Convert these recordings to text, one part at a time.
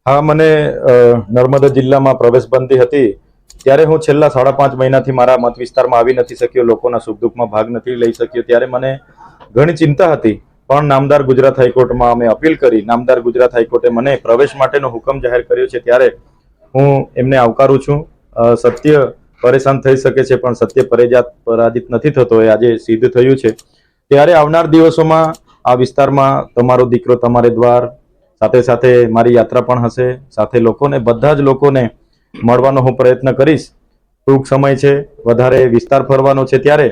હા, મને નર્મદા જિલ્લામાં પ્રવેશબંધી હતી ત્યારે હું છેલ્લા 5.5 મહિનાથી મારા મત વિસ્તારમાં આવી નથી શક્યો, લોકોના સુખ દુઃખમાં ભાગ નથી લઈ શક્યો. ત્યારે મને ઘણી ચિંતા હતી. પણ નામદાર ગુજરાત હાઈકોર્ટમાં અમે અપીલ કરી. નામદાર ગુજરાત હાઈકોર્ટે મને પ્રવેશ માટેનો હુકમ જાહેર કર્યો છે, ત્યારે હું એમને આવકારું છું. સત્ય પરેશાન થઈ શકે છે, પણ સત્ય પરાજિત નથી થતો, એ આજે સિદ્ધ થયું છે. ત્યારે આવનાર દિવસોમાં આ વિસ્તારમાં તમારો દીકરો તમારે દ્વાર, સાથે સાથે મારી યાત્રા પણ હશે. સાથે લોકોને, બધા જ લોકોને મળવાનો હું પ્રયત્ન કરીશ. ટૂંક સમય છે, વધારે વિસ્તાર ફરવાનો છે. ત્યારે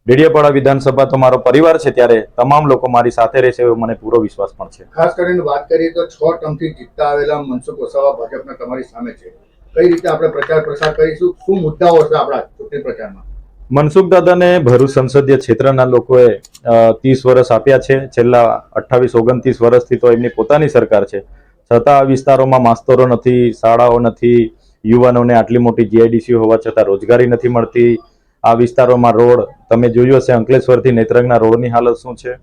ડેડિયાપાડા વિધાનસભા તો મારો પરિવાર છે, ત્યારે તમામ લોકો મારી સાથે રહેશે એવો મને પૂરો વિશ્વાસ પણ છે. ખાસ કરીને વાત કરીએ તો 6 ટર્મથી જીતતા આવેલા મનસુખ વસાવા ભાજપના તમારી સામે છે. કઈ રીતે આપણે પ્રચાર પ્રસાર કરીશું, શું મુદ્દાઓ છે આપણા ચૂંટણી પ્રચારમાં? મનસુખ દાદાને ભરૂચ સંસદીય ક્ષેત્રના લોકોએ 30 વર્ષ આપ્યા છે. છેલ્લા 28-29 વર્ષથી તો એમની પોતાની સરકાર છે, છતાં આ વિસ્તારોમાં માસ્તરો નથી, શાળાઓ નથી, યુવાનોને આટલી મોટી જીઆઈડીસી હોવા છતાં રોજગારી નથી મળતી. આ વિસ્તારોમાં રોડ તમે જોયું હશે, અંકલેશ્વરથી નેત્રંગના રોડની હાલત શું છે.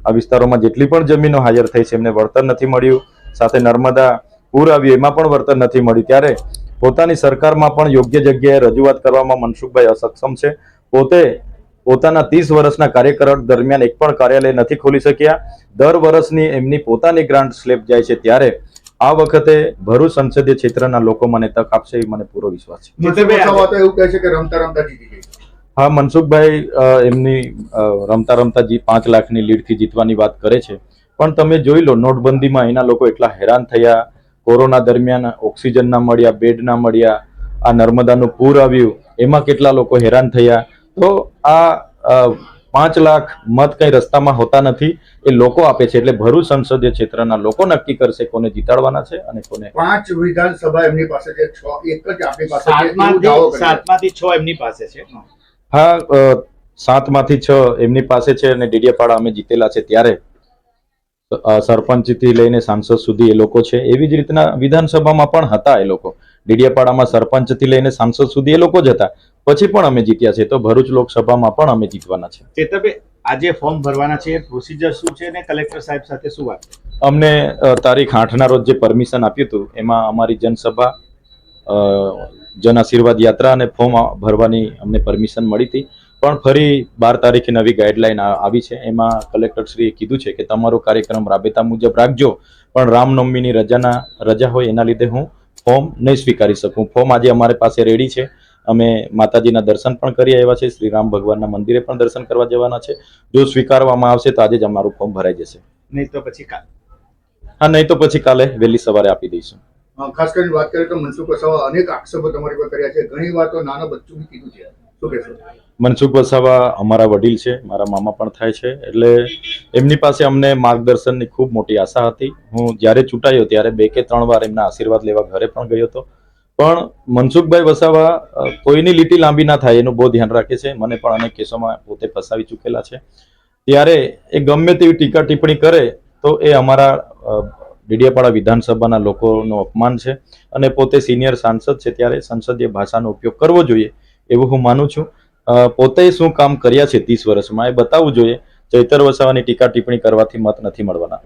આ વિસ્તારોમાં જેટલી પણ જમીનો હાજર થઈ છે એમને વળતર નથી મળ્યું. સાથે નર્મદા પૂર આવ્યું એમાં પણ વળતર નથી મળ્યું. ત્યારે પોતાની સરકારમાં પણ યોગ્ય જગ્યાએ રજૂઆત કરવામાં મનસુખભાઈ અસક્ષમ છે. પોતાના 30 વર્ષના કાર્યકાળ દરમિયાન એક પણ કાર્યાલય નથી ખોલી શક્યા. દર વર્ષની એમની પોતાની ગ્રાન્ટ સ્લેબ જાય છે. ત્યારે આ વખતે ભરૂચ સંસદીય ક્ષેત્રના લોકો મને તક આપશે એ મને પૂરો વિશ્વાસ છે. એવું કહે છે કે રમતા રમતા જીતી ગઈ. હા, મનસુખભાઈ એમની રમતા રમતા 5 લાખની લીડથી જીતવાની વાત કરે છે, પણ તમે જોઈ લો નોટબંધીમાં એના લોકો એટલા હેરાન થયા. કોરોના દરમિયાન ઓક્સિજન ના મળ્યા, બેડ ના મળ્યા. આ નર્મદાનું પૂર આવ્યું એમાં કેટલા લોકો હેરાન થયા. તો આ 5 લાખ મત કઈ રસ્તામાં હોતા નથી, એ લોકો આપે છે. એટલે ભરૂચ સંસદીય ક્ષેત્રના લોકો નક્કી કરશે કોને જીતાડવાના છે અને કોને. 5 વિધાનસભા એમની પાસે છે, 6 એક જ આપણી પાસે છે. 7માંથી 6 એમની પાસે છે. હા, 7માંથી 6 એમની પાસે છે અને ડેડિયાપાડા અમે જીતેલા છે. ત્યારે સરપંચથી લઈને સાંસદ સુધી એ લોકો છે. એવી જ રીતના વિધાનસભામાં પણ હતા એ લોકો. ડેડિયાપાડામાં સરપંચથી લઈને સાંસદ સુધી એ લોકો જ હતા. પછી પણ અમે જીત્યા છે, તો ભરૂચ લોકસભામાં પણ અમે જીતવાના છે. ચેતરભાઈ, આજે ફોર્મ ભરવાના છે, પ્રોસિજર શું છે અને કલેક્ટર સાહેબ સાથે શું વાત? અમને તારીખ 8ના રોજ જે પરમિશન આપ્યું હતું એમાં અમારી જનસભા, જન આશીર્વાદ યાત્રા અને ફોર્મ ભરવાની અમને પરમિશન મળી હતી. પણ ફરી 12 તારીખે નવી ગાઈડલાઈન આવી છે. એમાં કલેક્ટરશ્રીએ કીધું છે કે તમારો કાર્યક્રમ રાબેતા મુજબ રાખજો, પણ રામનવમીની રજા હોય એના લીધે હું ફોર્મ નહીં સ્વીકારી શકું. ફોર્મ આજે અમારી પાસે રેડી છે. અમે માતાજીના દર્શન પણ કરી આવ્યા છે, શ્રી રામ ભગવાનના મંદિરે પણ દર્શન કરવા જવાના છે. જો સ્વીકારવામાં આવશે તો આજે જ અમારું ફોર્મ ભરાઈ જશે. નહીં તો પછી કાલે? હા, નહીં તો પછી કાલે વહેલી સવારે આપી દઈશું. ખાસ કરીને વાત કરીએ તો મનસુખ વસાવા અનેક આક્ષેપો તમારી પર કર્યા છે. ઘણી વાર તો નાના બચ્ચું બી કીધું છે, શું કહેશો? મનસુખ વસાવા અમારા વડીલ છે, મારા મામા પણ થાય છે. એટલે એમની પાસે અમને માર્ગદર્શનની ખૂબ મોટી આશા હતી. હું જ્યારે ચૂંટાયો ત્યારે 2 કે 3 વાર એમના આશીર્વાદ લેવા ઘરે પણ ગયો હતો. પણ મનસુખભાઈ વસાવા કોઈની લીટી લાંબી ના થાય એનું બહુ ધ્યાન રાખે છે. મને પણ અનેક કેસોમાં પોતે ફસાવી ચૂકેલા છે. ત્યારે એ ગમે તેવી ટીકા ટિપ્પણી કરે તો એ અમારા ડેડિયાપાડા વિધાનસભાના લોકોનું અપમાન છે. અને પોતે સિનિયર સાંસદ છે, ત્યારે સંસદીય ભાષાનો ઉપયોગ કરવો જોઈએ એવું હું માનું છું. પોતે શું કામ કર્યા છે 30 વર્ષમાં એ બતાવવું જોઈએ. ચૈતર વસાવાની ટીકા ટિપ્પણી કરવાથી મત નથી મળવાના.